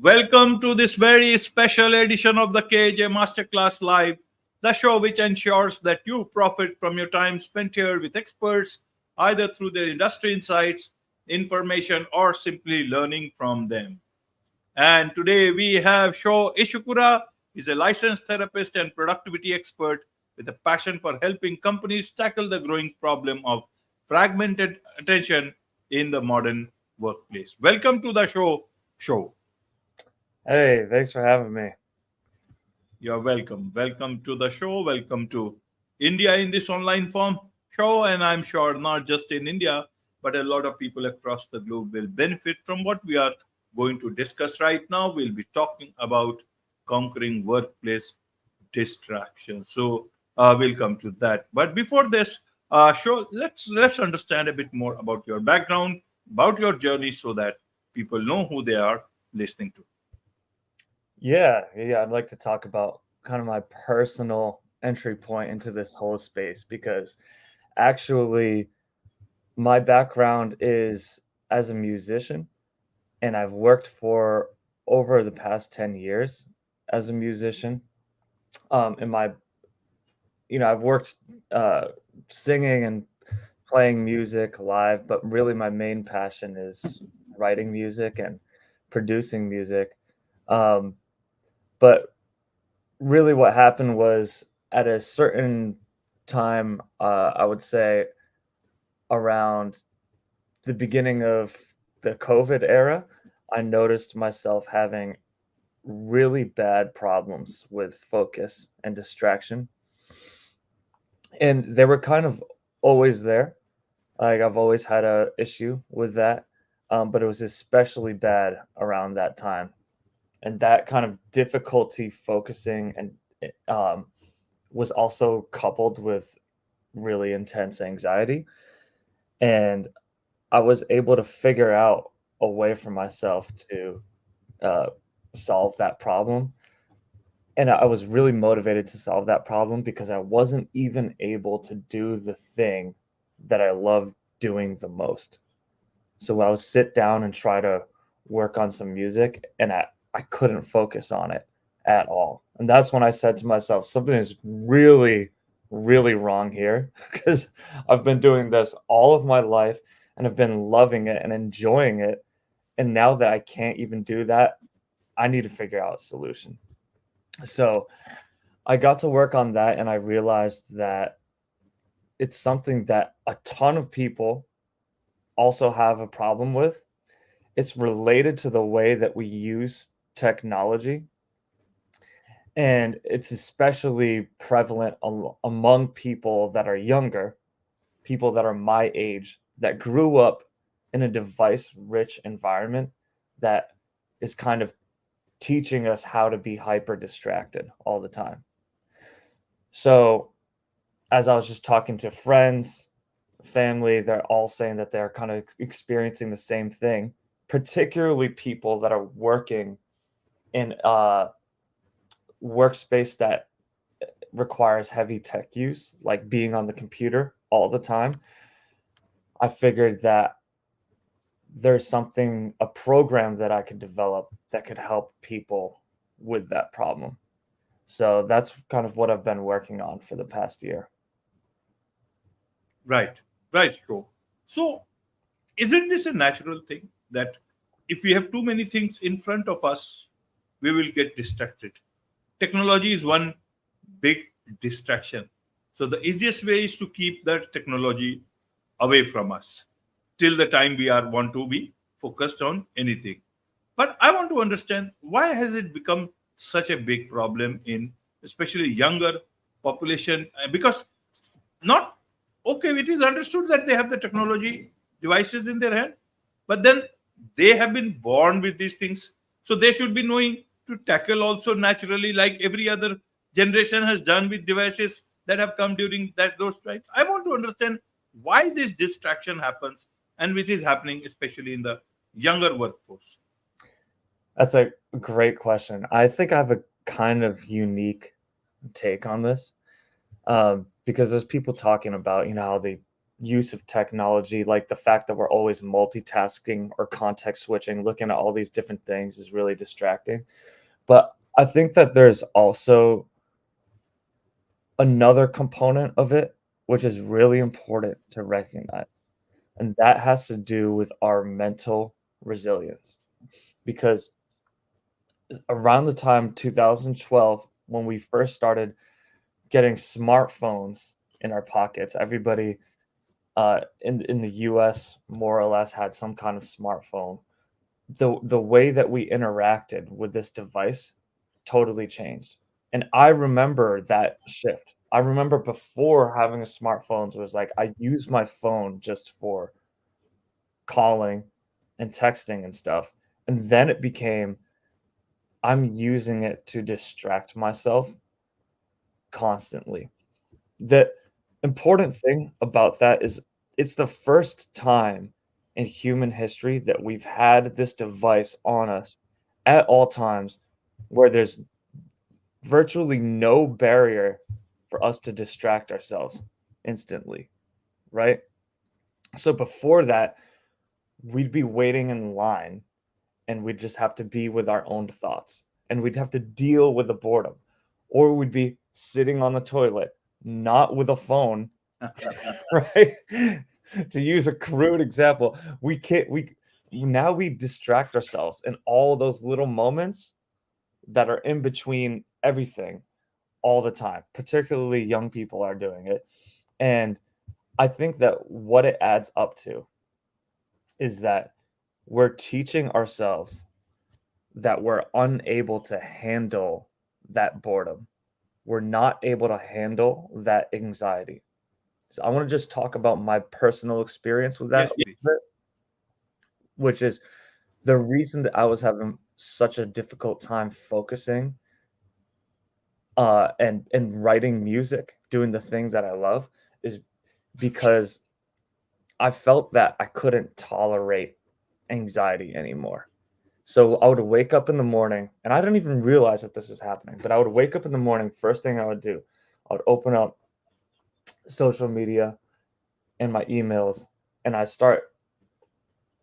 Welcome to this very special edition of the KAJ Masterclass Live, the show which ensures that you profit from your time spent here with experts, either through their industry insights, information, or simply learning from them. And today we have Show Ishikura. He's a licensed therapist and productivity expert with a passion for helping companies tackle the growing problem of fragmented attention in the modern workplace. Welcome to the show. Hey, thanks for having me. You're welcome. Welcome to the show. Welcome to India in this online form show. And I'm sure not just in India, but a lot of people across the globe will benefit from what we are going to discuss right now. We'll be talking about conquering workplace distractions. So we'll come to that. But before this, show let's understand a bit more about your background, about your journey, so that people know who they are listening to. Yeah, I'd like to talk about kind of my personal entry point into this whole space because actually my background is as a musician and I've worked for over the past 10 years as a musician. In my, I've worked uh, singing and playing music live, but really my main passion is writing music and producing music. Um, but really what happened was at a certain time, I would say around the beginning of the COVID era, I noticed myself having really bad problems with focus and distraction. And they were kind of always there. Like I've always had a issue with that. But it was especially bad around that time. And that kind of difficulty focusing and was also coupled with really intense anxiety. And I was able to figure out a way for myself to uh, solve that problem. And I was really motivated to solve that problem because I wasn't even able to do the thing that I love doing the most. So I would sit down and try to work on some music, and I couldn't focus on it at all. And that's when I said to myself, something is really, really wrong here because I've been doing this all of my life and I've been loving it and enjoying it. And now that I can't even do that, I need to figure out a solution. So I got to work on that and I realized that it's something that a ton of people also have a problem with. It's related to the way that we use technology, and it's especially prevalent among people that are younger, people that are my age, that grew up in a device rich environment that is kind of teaching us how to be hyper distracted all the time. So, as I was just talking to friends, family, they're all saying that they're kind of experiencing the same thing, particularly people that are working in a workspace that requires heavy tech use, like being on the computer all the time. I figured that there's something, a program that I could develop that could help people with that problem. So that's kind of what I've been working on for the past year. Right, right, sure. So, isn't this a natural thing that if we have too many things in front of us, we will get distracted? Technology is one big distraction. So, the easiest way is to keep that technology away from us till the time we are want to be focused on anything. But I want to understand, why has it become such a big problem in especially younger population? Because not okay, it is understood that they have the technology devices in their hand, but then they have been born with these things, so they should be knowing to tackle also naturally, like every other generation has done with devices that have come during that those times. I want to understand why this distraction happens, and which is happening especially in the younger workforce. That's a great question. I think I have a kind of unique take on this because there's people talking about, how use of technology, like the fact that we're always multitasking or context switching, looking at all these different things is really distracting. But I think that there's also another component of it, which is really important to recognize. And that has to do with our mental resilience. Because around the time 2012, when we first started getting smartphones in our pockets, everybody in the US more or less had some kind of smartphone. The way that we interacted with this device totally changed. And I remember that shift. I remember before having a smartphones was like I use my phone just for calling and texting and stuff. And then it became I'm using it to distract myself constantly. The important thing about that is it's the first time in human history that we've had this device on us at all times where there's virtually no barrier for us to distract ourselves instantly, right? So before that, we'd be waiting in line and we'd just have to be with our own thoughts and we'd have to deal with the boredom, or we'd be sitting on the toilet, not with a phone, right? To use a crude example, we now we distract ourselves in all those little moments that are in between everything all the time. Particularly young people are doing it. And I think that what it adds up to is that we're teaching ourselves that we're unable to handle that boredom. We're not able to handle that anxiety. So I want to just talk about my personal experience with that Yes, a little please. bit, which is the reason that I was having such a difficult time focusing and writing music, doing the thing that I love, is because I felt that I couldn't tolerate anxiety anymore. So I would wake up in the morning, and I didn't even realize that this is happening, but I would wake up in the morning, first thing I would do, I would open up social media and my emails, and I start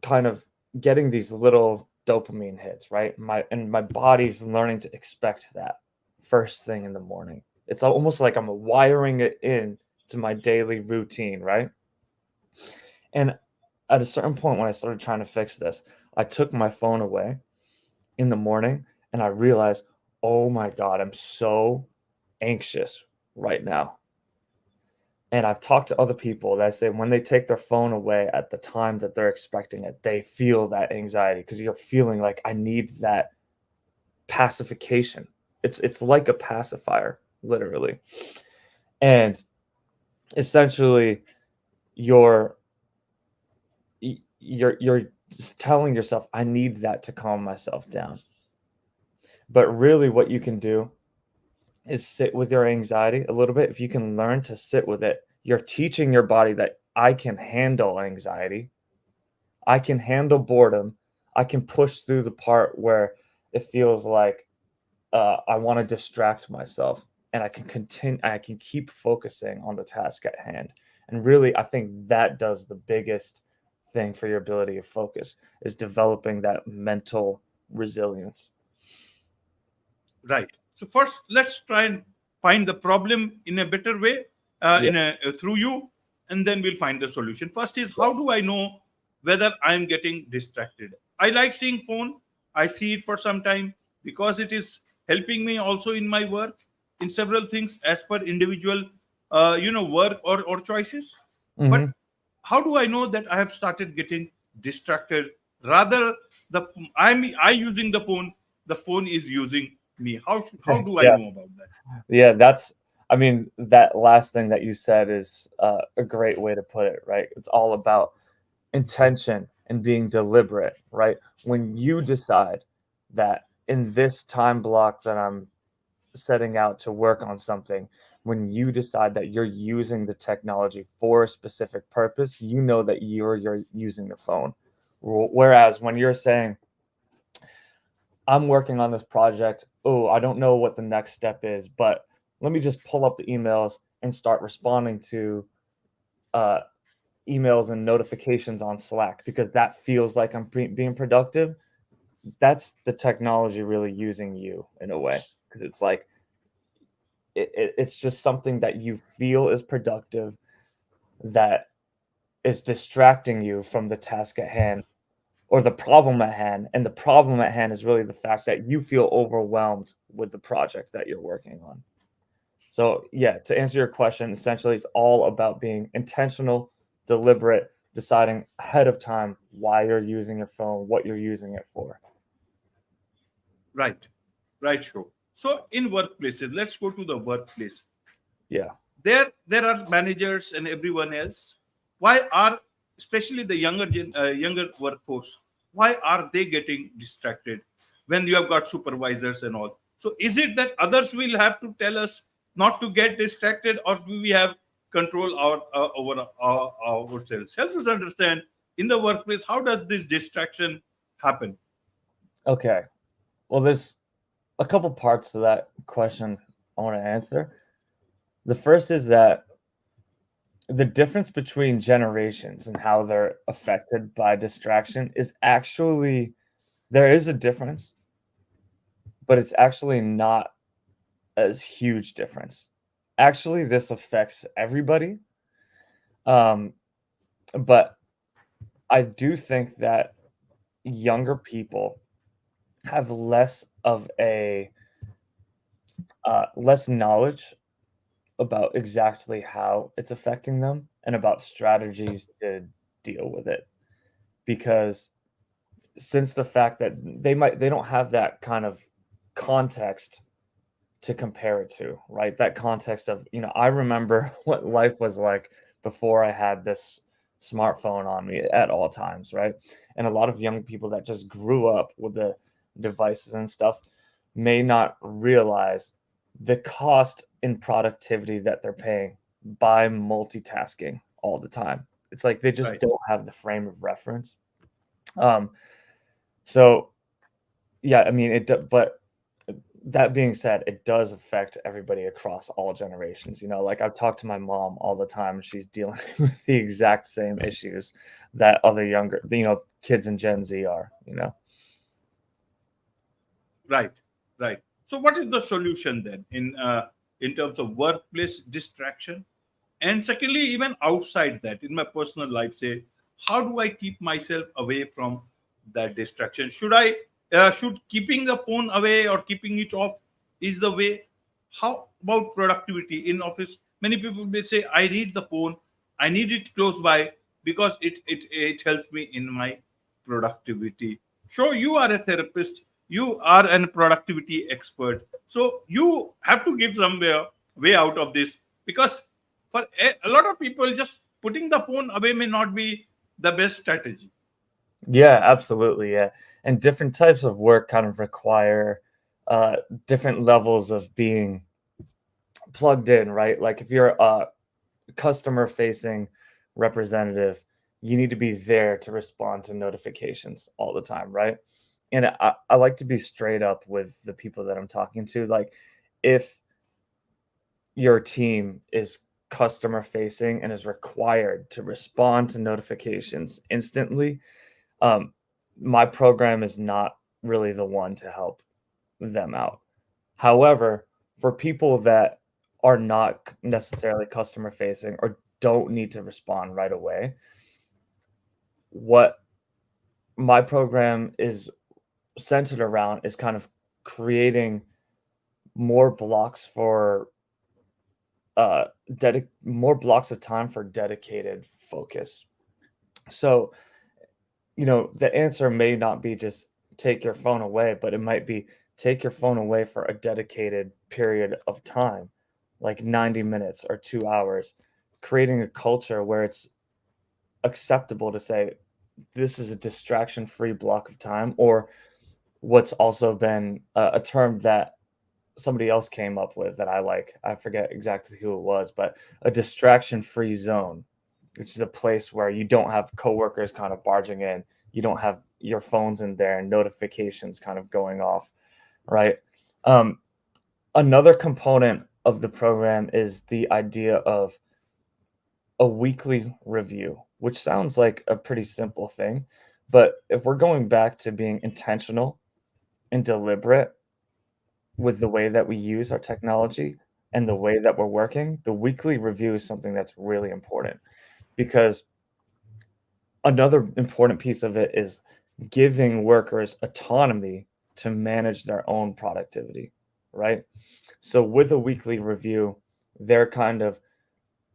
kind of getting these little dopamine hits, right? My body's learning to expect that first thing in the morning. It's almost like I'm wiring it in to my daily routine, right? And at a certain point when I started trying to fix this, I took my phone away in the morning and I realized, oh my God, I'm so anxious right now. And I've talked to other people that say when they take their phone away at the time that they're expecting it, they feel that anxiety because you're feeling like I need that pacification. It's like a pacifier, literally. And essentially you're you're just telling yourself, I need that to calm myself down. But really what you can do is sit with your anxiety a little bit. If you can learn to sit with it, you're teaching your body that I can handle anxiety. I can handle boredom. I can push through the part where it feels like I want to distract myself, and I can continue. I can keep focusing on the task at hand. And really, I think that does the biggest thing for your ability of focus is developing that mental resilience. Right. So first, let's try and find the problem in a better way, Yeah. in a through you, and then we'll find the solution. First is Yeah. how do I know whether I'm getting distracted? I like seeing phone. I see it for some time because it is helping me also in my work in several things as per individual, work or choices. But Mhm. how do I know that I have started getting distracted? Rather, I using the phone is using me. How do I know Yes. about that? Yeah, that's I mean, that last thing that you said is a great way to put it, right? It's all about intention and being deliberate, right? When you decide that in this time block that I'm setting out to work on something, when you decide that you're using the technology for a specific purpose, you know that you're using the phone. Whereas when you're saying, I'm working on this project. Oh, I don't know what the next step is, but let me just pull up the emails and start responding to uh, emails and notifications on Slack because that feels like I'm being productive. That's the technology really using you in a way, because it's like it's just something that you feel is productive that is distracting you from the task at hand or the problem at hand. And the problem at hand is really the fact that you feel overwhelmed with the project that you're working on. So, yeah, to answer your question, essentially, it's all about being intentional, deliberate, deciding ahead of time why you're using your phone, what you're using it for. Right, right, sure. So in workplaces, let's go to the workplace. Yeah. There are managers and everyone else. Why are, especially the younger workforce, why are they getting distracted when you have got supervisors and all? So is it that others will have to tell us not to get distracted, or do we have control over ourselves? Help us understand in the workplace, how does this distraction happen? Okay. Well, there's a couple parts to that question I want to answer. The first is that the difference between generations and how they're affected by distraction is actually, there is a difference, but it's actually not as huge difference. Actually, this affects everybody. But I do think that younger people have less of a less knowledge about exactly how it's affecting them and about strategies to deal with it, because since the fact that they don't have that kind of context to compare it to, right? That context of, I remember what life was like before I had this smartphone on me at all times, right? And a lot of young people that just grew up with the devices and stuff may not realize the cost in productivity that they're paying by multitasking all the time. It's like they just Right. don't have the frame of reference. So yeah, I mean but that being said, it does affect everybody across all generations. Like I've talked to my mom all the time. She's dealing with the exact same issues that other younger, kids in Gen Z are. Right, right. So, what is the solution then in terms of workplace distraction, and secondly, even outside that, in my personal life, say, how do I keep myself away from that distraction? Should keeping the phone away or keeping it off is the way? How about productivity in office? Many people may say, I need the phone, I need it close by because it helps me in my productivity. Sure, you are a therapist, you are a productivity expert, so you have to give way out of this, because for a lot of people, just putting the phone away may not be the best strategy. Yeah, absolutely. Yeah. And different types of work kind of require uh, different levels of being plugged in, right? Like if you're a customer facing representative, you need to be there to respond to notifications all the time, right? And I like to be straight up with the people that I'm talking to. Like, if your team is customer facing and is required to respond to notifications instantly, um, my program is not really the one to help them out. However, for people that are not necessarily customer facing or don't need to respond right away, what my program is centered around is kind of creating more blocks for more blocks of time for dedicated focus. So, the answer may not be just take your phone away, but it might be take your phone away for a dedicated period of time, like 90 minutes or 2 hours, creating a culture where it's acceptable to say, this is a distraction free block of time, or what's also been a term that somebody else came up with that I like. I forget exactly who it was, but a distraction free zone, which is a place where you don't have coworkers kind of barging in. You don't have your phones in there and notifications kind of going off, right? Um, Another component of the program is the idea of a weekly review. which sounds like a pretty simple thing. But if we're going back to being intentional and deliberate with the way that we use our technology and the way that we're working, the weekly review is something that's really important because another important piece of it is giving workers autonomy to manage their own productivity, right? So with a weekly review, they're kind of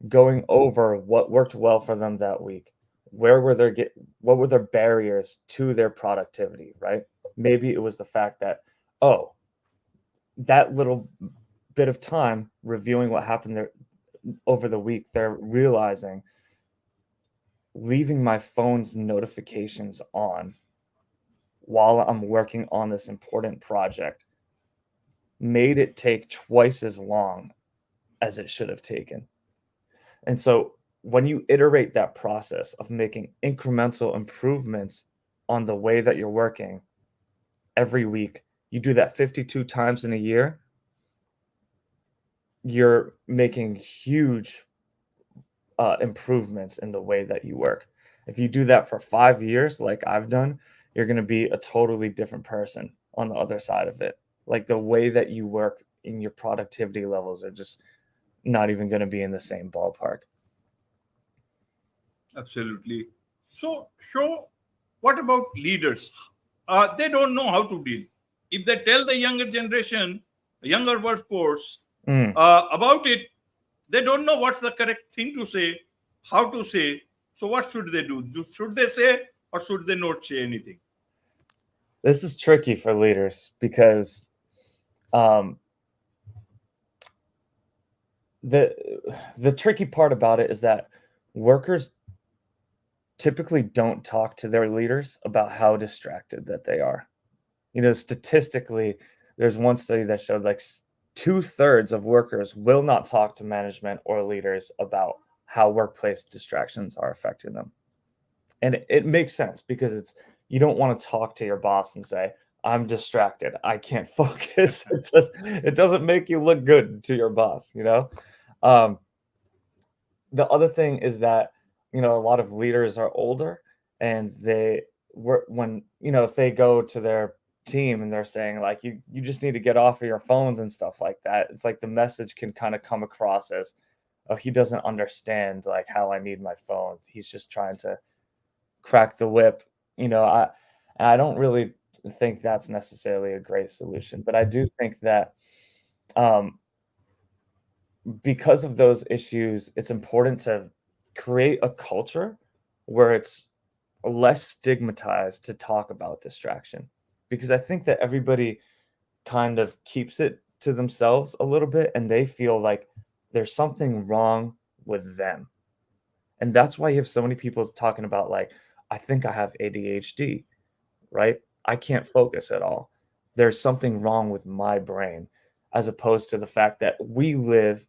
going over what worked well for them that week. What were their barriers to their productivity, right? Maybe it was the fact that, oh, that little bit of time reviewing what happened there over the week, they're realizing leaving my phone's notifications on while I'm working on this important project made it take twice as long as it should have taken. And so when you iterate that process of making incremental improvements on the way that you're working every week, you do that 52 times in a year, you're making huge improvements in the way that you work. If you do that for 5 years, like I've done, you're going to be a totally different person on the other side of it. Like the way that you work in your productivity levels are just not even going to be in the same ballpark. Absolutely. So, what about leaders? They don't know how to deal. If they tell the younger generation, younger workforce Mm. about it, they don't know what's the correct thing to say, how to say. So, what should they do? Should they say or should they not say anything? This is tricky for leaders because um, the the tricky part about it is that workers typically don't talk to their leaders about how distracted that they are. You know, statistically, there's one study that showed like two-thirds of workers will not talk to management or leaders about how workplace distractions are affecting them. And it makes sense because it's you don't want to talk to your boss and say, I'm distracted. I can't focus. It doesn't make you look good to your boss, you know? Um, the other thing is that, you know, a lot of leaders are older and they work when, you know, if they go to their team and they're saying like you just need to get off of your phones and stuff like that. It's like the message can kind of come across as, oh, he doesn't understand like how I need my phone. He's just trying to crack the whip. You know, I don't really think that's necessarily a great solution, but I do think that um, because of those issues, it's important to create a culture where it's less stigmatized to talk about distraction. Because I think that everybody kind of keeps it to themselves a little bit and they feel like there's something wrong with them. And that's why you have so many people talking about, like, I think I have ADHD, right? I can't focus at all. There's something wrong with my brain, as opposed to the fact that we live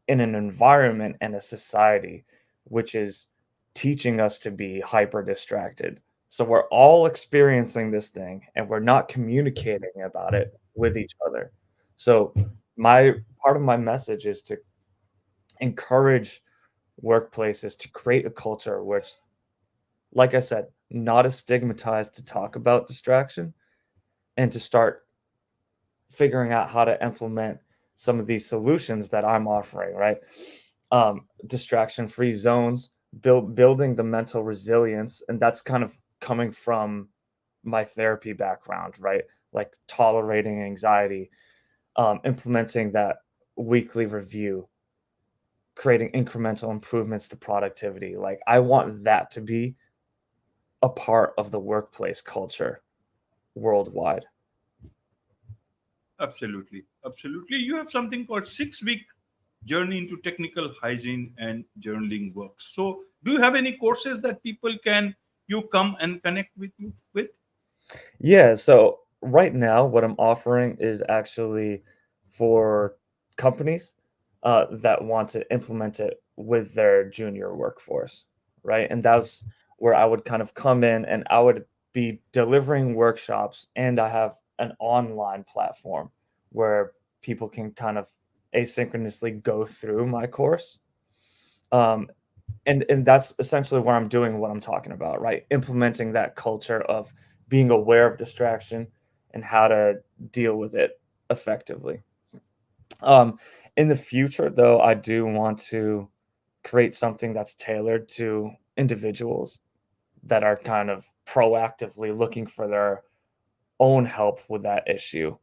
in an environment and a society which is teaching us to be hyper distracted. So we're all experiencing this thing and we're not communicating about it with each other. So my part of my message is to encourage workplaces to create a culture where it's, like I said, not as stigmatized to talk about distraction and to start figuring out how to implement some of these solutions that I'm offering, right? Distraction-free zones, building the mental resilience, and that's kind of coming from my therapy background, right? Like tolerating anxiety, implementing that weekly review, creating incremental improvements to productivity. Like I want that to be a part of the workplace culture worldwide. Absolutely. Absolutely. You have something called 6 week journey into technical hygiene and journaling works. So, do you have any courses that people can you come and connect with you with? Yeah, so right now, what I'm offering is actually for companies that want to implement it with their junior workforce, right? And that's where I would kind of come in and I would be delivering workshops, and I have an online platform where people can kind of asynchronously go through my course. Um, And that's essentially where I'm doing what I'm talking about, right? Implementing that culture of being aware of distraction and how to deal with it effectively. In the future, though, I do want to create something that's tailored to individuals that are kind of proactively looking for their own help with that issue.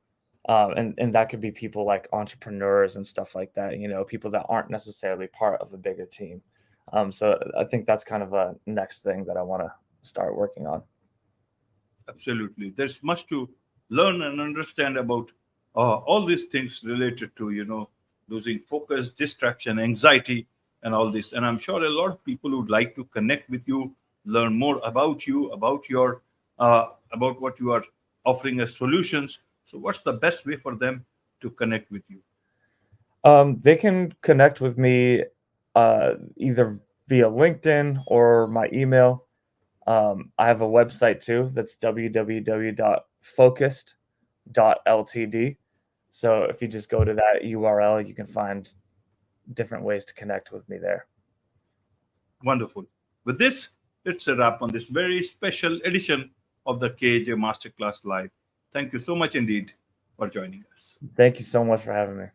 And that could be people like entrepreneurs and stuff like that, people that aren't necessarily part of a bigger team. So I think that's kind of a next thing that I want to start working on. Absolutely. There's much to learn and understand about all these things related to, losing focus, distraction, anxiety, and all this. And I'm sure a lot of people would like to connect with you, learn more about you, about your, about what you are offering as solutions. So, what's the best way for them to connect with you? They can connect with me either via LinkedIn or my email. I have a website too. That's www.focused.ltd. So if you just go to that URL, you can find different ways to connect with me there. Wonderful. With this, it's a wrap on this very special edition of the KAJ Masterclass Live. Thank you so much indeed for joining us. Thank you so much for having me.